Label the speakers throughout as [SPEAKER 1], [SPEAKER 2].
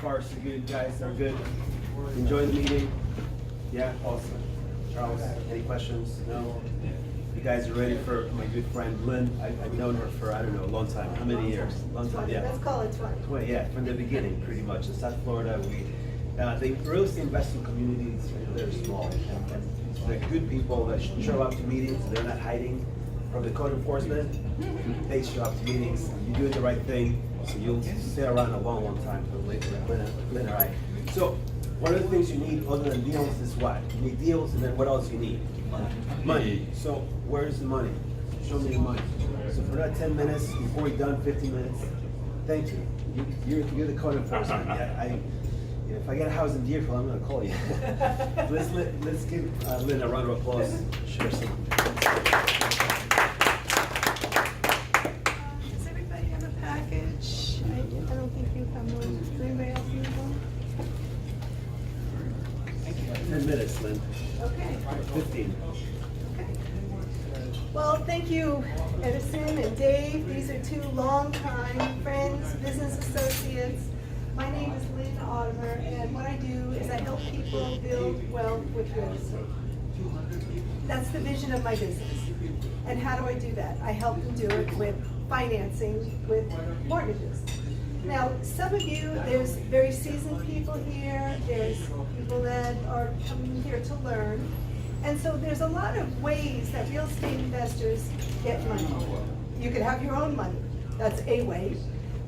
[SPEAKER 1] far so good, guys. Are good. Enjoy the meeting. Yeah, awesome. Charles, any questions? No? You guys are ready for my good friend Lynn. I've known her for, I don't know, a long time. How many years? Long time, yeah.
[SPEAKER 2] Let's call it 20.
[SPEAKER 1] 20, yeah, from the beginning, pretty much. In South Florida, the real estate investing communities, they're small. And they're good people that show up to meetings. They're not hiding from the code enforcement. They show up to meetings. You do the right thing, so you'll stay around a long, long time. Lynn and I. So, one of the things you need other than deals is what? You need deals, and then what else you need? Money. So where's the money? Show me the money. So for that 10 minutes, before we're done, 15 minutes, thank you. You're the code enforcement. Yeah, if I get a house in Deerfield, I'm going to call you. let's give Lynn a round of applause. Share some.
[SPEAKER 2] Does everybody have a package? I don't think you have one. Does anybody else need one?
[SPEAKER 1] 10 minutes, Lynn.
[SPEAKER 2] Okay.
[SPEAKER 1] 15.
[SPEAKER 2] Okay. Well, thank you, Edison and Dave. These are two longtime friends, business associates. My name is Lynn Ottimer, and what I do is I help people build wealth with real estate. That's the vision of my business. And how do I do that? I help them do it with financing, with mortgages. Now, some of you, there's very seasoned people here, there's people that are coming here to learn, and so there's a lot of ways that real estate investors get money. You could have your own money, that's a way,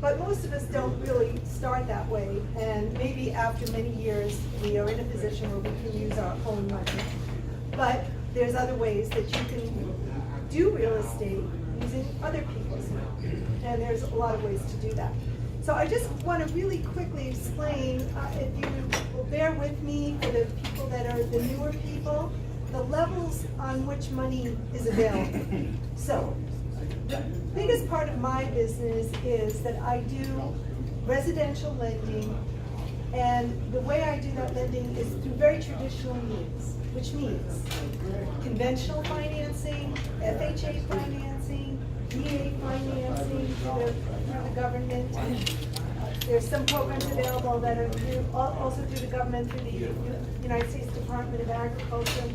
[SPEAKER 2] but most of us don't really start that way, and maybe after many years, we are in a position where we can use our own money. But there's other ways that you can do real estate using other people's money, and there's a lot of ways to do that. So I just want to really quickly explain, if you will bear with me for the people that are the newer people, the levels on which money is available. So the biggest part of my business is that I do residential lending, and the way I do that lending is through very traditional means, which means conventional financing, FHA financing, VA financing through the government. There's some programs available that are also through the government, through the United States Department of Agriculture.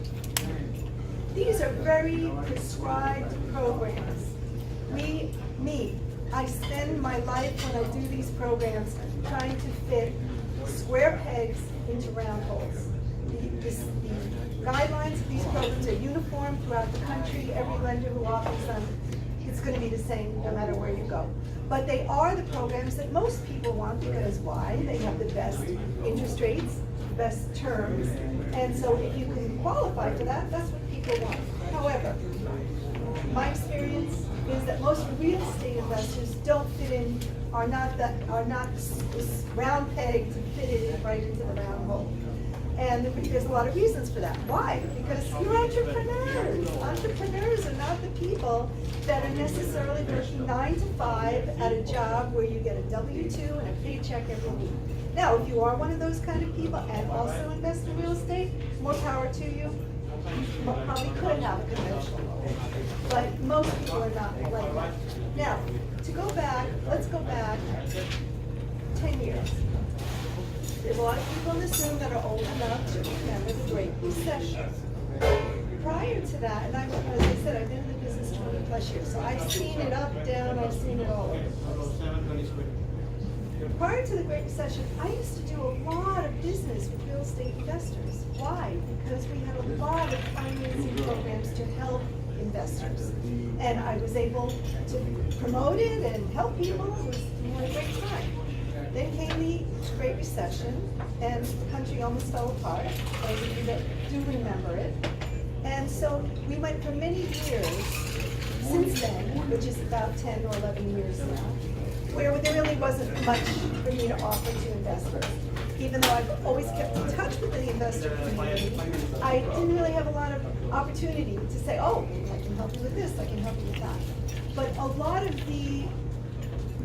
[SPEAKER 2] These are very prescribed programs. I spend my life when I do these programs trying to fit square pegs into round holes. The guidelines of these programs are uniform throughout the country. Every lender who offers them, it's going to be the same no matter where you go. But they are the programs that most people want because why? They have the best interest rates, best terms, and so if you can qualify for that, that's what people want. However, my experience is that most real estate investors don't fit in, are not this round peg to fit it right into the round hole. And there's a lot of reasons for that. Why? Because you're entrepreneurs. Entrepreneurs are not the people that are necessarily working 9 to 5 at a job where you get a W-2 and a paycheck every week. Now, if you are one of those kind of people and also invest in real estate, more power to you. You probably could have a conventional loan, but most people are not like that. Now, to go back, let's go back 10 years. There's a lot of people in this room that are old enough to remember the Great Recession. Prior to that, and as I said, I've been in the business 20 plus years, so I've seen it up, down, I've seen it all over the place. Prior to the Great Recession, I used to do a lot of business with real estate investors. Why? Because we had a lot of financing programs to help investors. And I was able to promote it and help people. It was a great time. Then came the Great Recession, and the country almost fell apart. Those of you that do remember it. And so we went for many years since then, which is about 10 or 11 years now, where there really wasn't much for me to offer to investors. Even though I've always kept in touch with the investor community, I didn't really have a lot of opportunity to say, oh, I can help you with this, I can help you with that. But a lot of the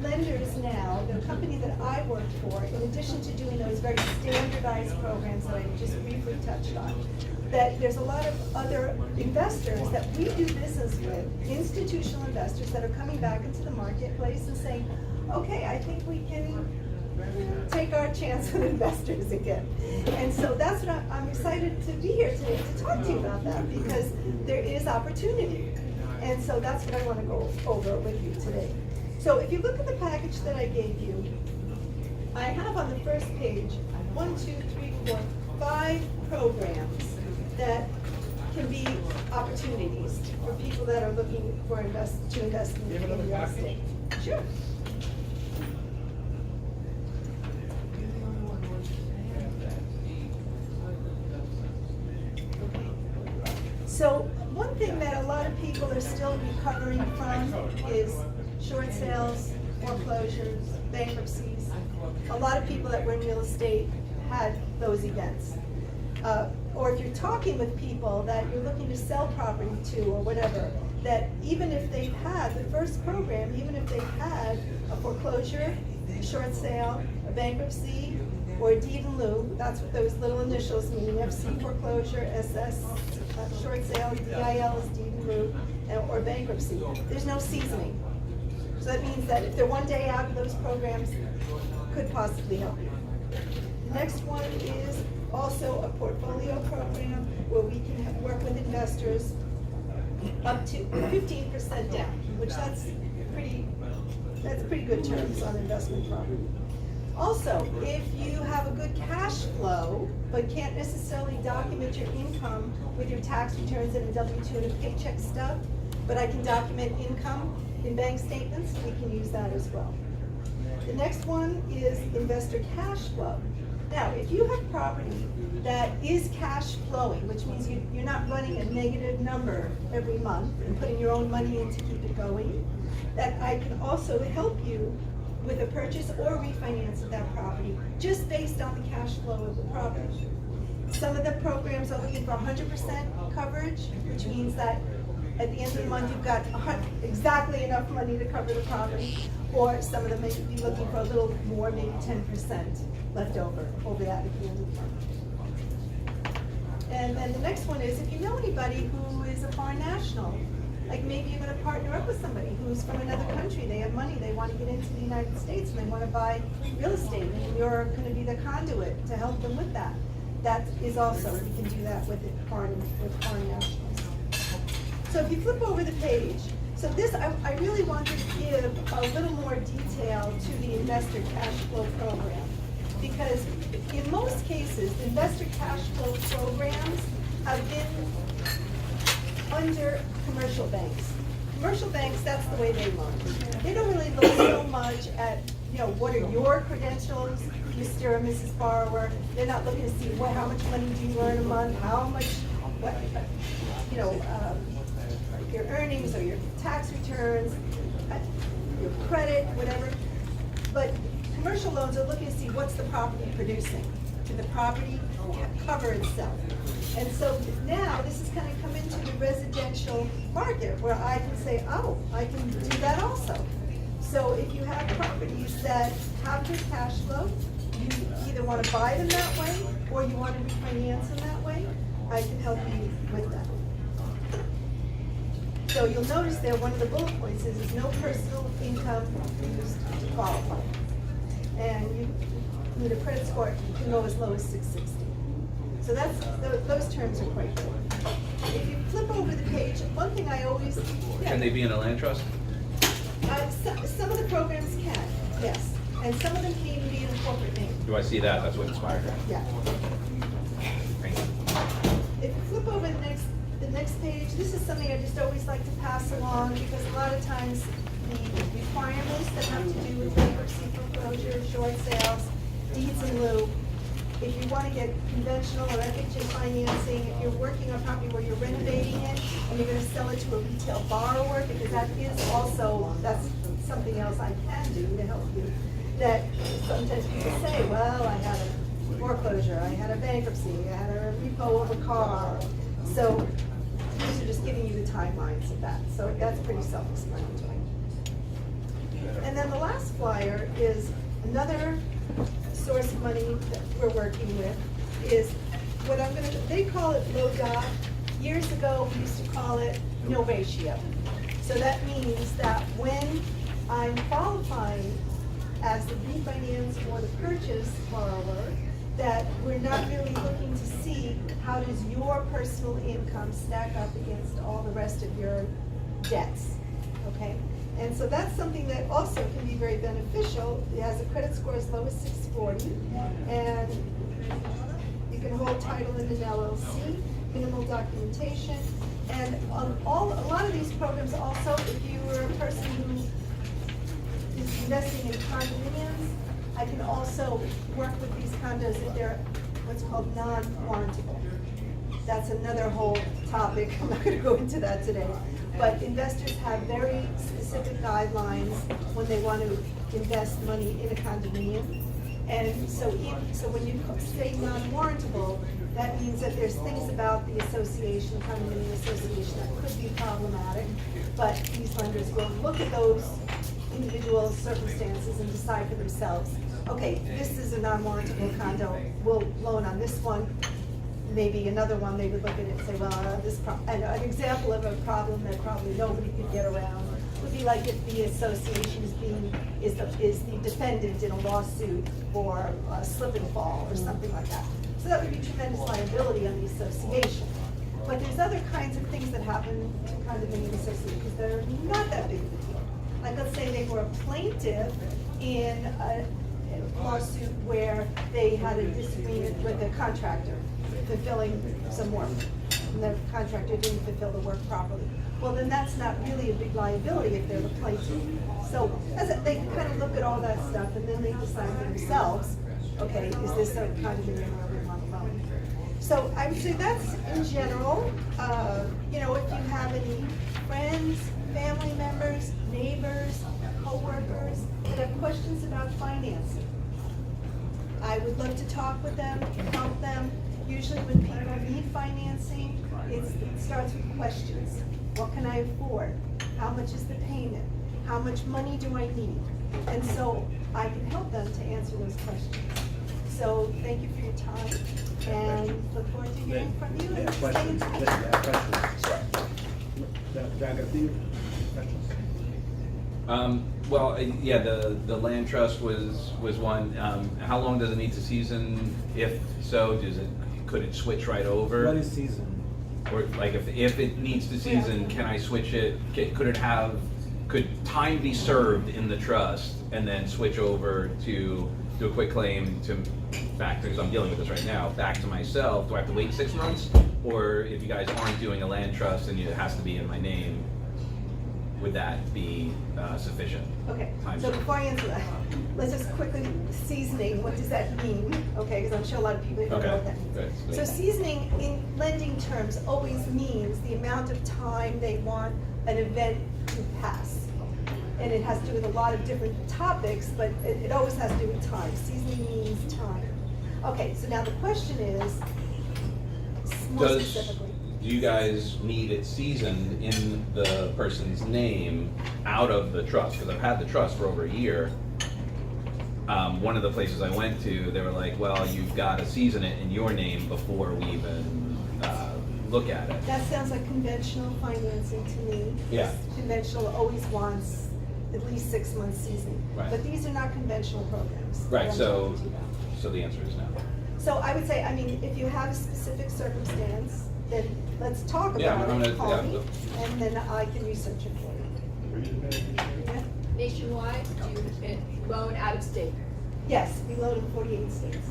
[SPEAKER 2] lenders now, the company that I work for, in addition to doing those very standardized programs that I just briefly touched on, that there's a lot of other investors that we do business with, institutional investors that are coming back into the marketplace and saying, okay, I think we can take our our chance with investors again. And so that's what I'm excited to be here today to talk to you about that, because there is opportunity. And so that's what I want to go over with you today. So if you look at the package that I gave you, I have on the first page 5 programs that can be opportunities for people that are looking for to invest in real estate. Sure. So one thing that a lot of people are still recovering from is short sales, foreclosures, bankruptcies. A lot of people that were in real estate had those events. Or if you're talking with people that you're looking to sell property to or whatever, that even if they've had the first program, even if they've had a foreclosure, a short sale, a bankruptcy, or a deed in lieu, that's what those little initials mean, FC foreclosure, SS short sale, DIL is deed in lieu, or bankruptcy. There's no seasoning. So that means that if they're one day out of those programs, could possibly help you. The next one is also a portfolio program where we can work with investors up to 15% down, which that's pretty good terms on investment property. Also, if you have a good cash flow, but can't necessarily document your income with your tax returns and a W-2 and a paycheck stub, but I can document income in bank statements, we can use that as well. The next one is investor cash flow. Now, if you have property that is cash flowing, which means you're not running a negative number every month and putting your own money in to keep it going, that I can also help you with a purchase or refinance of that property, just based on the cash flow of the property. Some of the programs are looking for 100% coverage, which means that at the end of the month, you've got exactly enough money to cover the property, or some of them may be looking for a little more, maybe 10% left over that at the end of the month. And then the next one is, if you know anybody who is a foreign national, like maybe you're going to partner up with somebody who's from another country, they have money, they want to get into the United States, and they want to buy real estate, and you're going to be the conduit to help them with that. That is also, we can do that with foreign nationals. So if you flip over the page, so this, I really wanted to give a little more detail to the investor cash flow program. Because in most cases, investor cash flow programs have been under commercial banks. Commercial banks, that's the way they look. They don't really look so much at, what are your credentials, Mr. or Mrs. Borrower. They're not looking to see how much money do you earn a month, how much, your earnings or your tax returns, your credit, whatever. But commercial loans are looking to see what's the property producing. Can the property cover itself? And so now this is going to come into the residential market where I can say, oh, I can do that also. So if you have properties that have good cash flow, you either want to buy them that way or you want to refinance them that way, I can help you with that. So you'll notice there, one of the bullet points is no personal income used to qualify. And you need a credit score, you can go as low as 660. So those terms are quite good. If you flip over the page, one thing I always...
[SPEAKER 3] Can they be in a land trust?
[SPEAKER 2] Some of the programs can, yes. And some of them can even be in a corporate name.
[SPEAKER 3] Do I see that? That's what inspired me.
[SPEAKER 2] Yeah.
[SPEAKER 3] Thank you.
[SPEAKER 2] If you flip over the next page, this is something I just always like to pass along because a lot of times the requirements that have to do with bankruptcy, foreclosure, short sales, deeds in lieu, if you want to get conventional or FHA financing, if you're working on property where you're renovating it and you're going to sell it to a retail borrower, because that is also, that's something else I can do to help you, that sometimes people say, well, I had a foreclosure, I had a bankruptcy, I had a repo of a car. So these are just giving you the timelines of that. So that's pretty self-explanatory. And then the last flyer is another source of money that we're working with is what I'm going to, they call it low dot. Years ago, we used to call it no ratio. So that means that when I'm qualifying as the refinance or the purchase borrower, that we're not really looking to see how does your personal income stack up against all the rest of your debts, okay? And so that's something that also can be very beneficial. It has a credit score as low as 640, and you can hold title in an LLC, minimal documentation, and a lot of these programs also, if you were a person who is investing in condominiums, I can also work with these condos if they're what's called non-warrantable. That's another whole topic, I'm not gonna go into that today. But investors have very specific guidelines when they want to invest money in a condominium. And so when you say non-warrantable, that means that there's things about the association, the condominium association, that could be problematic. But these lenders will look at those individual circumstances and decide for themselves, okay, this is a non-warrantable condo, we'll loan on this one. Maybe another one, they would look at it and say, well, and an example of a problem that probably nobody could get around would be like if the association is the defendant in a lawsuit for a slip and fall or something like that. So that would be tremendous liability on the association. But there's other kinds of things that happen to condominium associations that are not that big of a deal. Like, let's say they were a plaintiff in a lawsuit where they had a disagreement with a contractor fulfilling some work, and the contractor didn't fulfill the work properly. Well, then that's not really a big liability if they're the plaintiff. So they kind of look at all that stuff, and then they decide for themselves, okay, is this a condominium where we want to loan? So I would say that's in general. You know, if you have any friends, family members, neighbors, co-workers that have questions about financing, I would love to talk with them, help them. Usually when people need financing, it starts with questions. What can I afford? How much is the payment? How much money do I need? And so I can help them to answer those questions. So thank you for your time, and look forward to hearing from you. And stay in touch.
[SPEAKER 3] Well, yeah, the land trust was one. How long does it need to season? If so, could it switch right over?
[SPEAKER 1] What is season?
[SPEAKER 3] Or like if it needs to season, can I switch it? Could time be served in the trust and then switch over to do a quick claim back, because I'm dealing with this right now, back to myself? Do I have to wait 6 months? Or if you guys aren't doing a land trust and it has to be in my name, would that be sufficient?
[SPEAKER 2] Okay,
[SPEAKER 3] Time
[SPEAKER 2] so
[SPEAKER 3] served?
[SPEAKER 2] before I answer that, let's just quickly, seasoning, what does that mean? Okay, because I'm sure a lot of people don't know what that means.
[SPEAKER 3] Good.
[SPEAKER 2] So seasoning in lending terms always means the amount of time they want an event to pass. And it has to do with a lot of different topics, but it always has to do with time. Seasoning means time. Okay, so now the question is, more specifically.
[SPEAKER 3] Do you guys need it seasoned in the person's name out of the trust? Because I've had the trust for over a year. One of the places I went to, they were like, well, you've got to season it in your name before we even look at it.
[SPEAKER 2] That sounds like conventional financing to me.
[SPEAKER 3] Yeah.
[SPEAKER 2] Conventional always wants at least 6 months seasoning.
[SPEAKER 3] Right.
[SPEAKER 2] But these are not conventional programs.
[SPEAKER 3] Right,
[SPEAKER 2] that I'm
[SPEAKER 3] so
[SPEAKER 2] talking to you about.
[SPEAKER 3] the answer is no.
[SPEAKER 2] So I would say, I mean, if you have a specific circumstance, then let's talk
[SPEAKER 3] Yeah,
[SPEAKER 2] about
[SPEAKER 3] I'm
[SPEAKER 2] it,
[SPEAKER 3] gonna-
[SPEAKER 2] call me,
[SPEAKER 3] yeah.
[SPEAKER 2] and then I can research it for you. Yeah?
[SPEAKER 4] Nationwide, do you loan out of state?
[SPEAKER 2] Yes, we load in 48 states.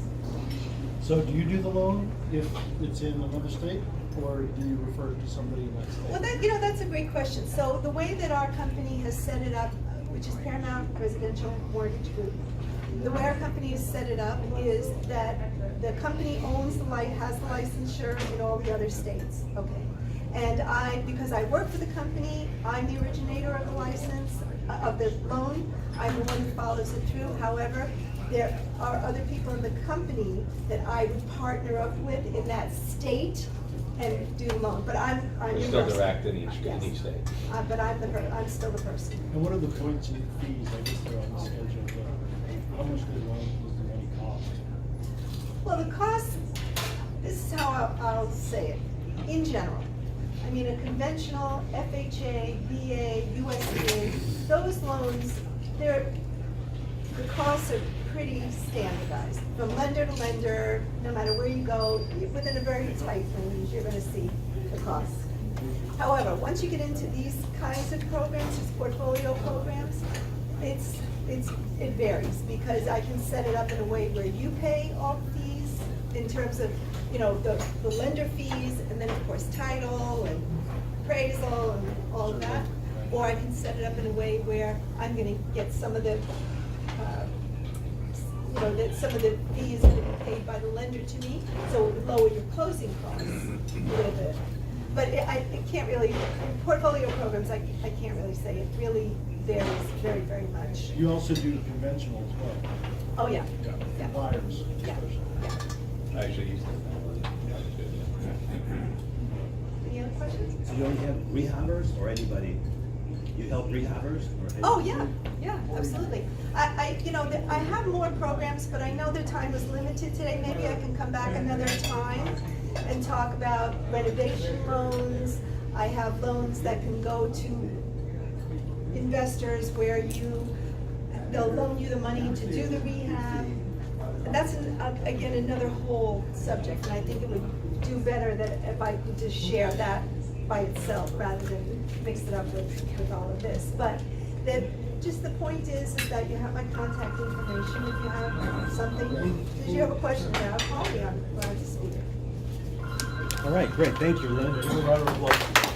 [SPEAKER 5] So do you do the loan if it's in another state, or do you refer to somebody in that state?
[SPEAKER 2] Well, that's a great question. So the way that our company has set it up, which is Paramount Residential Mortgage Group, the way our company has set it up is that the company has the licensure in all the other states, okay? And because I work for the company, I'm the originator of the license, of the loan, I'm the one who follows it through. However, there are other people in the company that I would partner up with in that state and do the loan, but I'm
[SPEAKER 3] We're
[SPEAKER 2] the
[SPEAKER 3] still
[SPEAKER 2] person.
[SPEAKER 3] direct in each state.
[SPEAKER 2] But I'm still the person.
[SPEAKER 5] And what are the points and fees? I guess they're on the schedule. How much do the loan, does the money cost?
[SPEAKER 2] Well, the cost, this is how I'll say it, in general. I mean, a conventional FHA, VA, USDA, those loans, the costs are pretty standardized. From lender to lender, no matter where you go, within a very tight range, you're gonna see the costs. However, once you get into these kinds of programs, these portfolio programs, it varies, because I can set it up in a way where you pay all fees in terms of, the lender fees, and then of course title and appraisal and all of that. Or I can set it up in a way where I'm gonna get some of the, that some of the fees are gonna be paid by the lender to me, so it would lower your closing costs a little bit. But it can't really, in portfolio programs, I can't really say, it really varies very, very much.
[SPEAKER 5] You also do conventional as well.
[SPEAKER 2] Oh, yeah, yeah,
[SPEAKER 5] Buyers.
[SPEAKER 2] yeah, yeah.
[SPEAKER 3] I actually used to.
[SPEAKER 2] Any other questions?
[SPEAKER 1] So you only have rehabbers or anybody? You help rehabbers or anybody?
[SPEAKER 2] Oh, yeah, absolutely. I have more programs, but I know the time is limited today. Maybe I can come back another time and talk about renovation loans. I have loans that can go to investors where they'll loan you the money to do the rehab. And that's, again, another whole subject, and I think it would do better that if I could just share that by itself rather than mix it up with all of this. But just the point is that you have my contact information. If you have something, if you have a question now, call me. I'm glad to speak.
[SPEAKER 1] All right, great, thank you, Lynn.
[SPEAKER 5] Give a round of applause.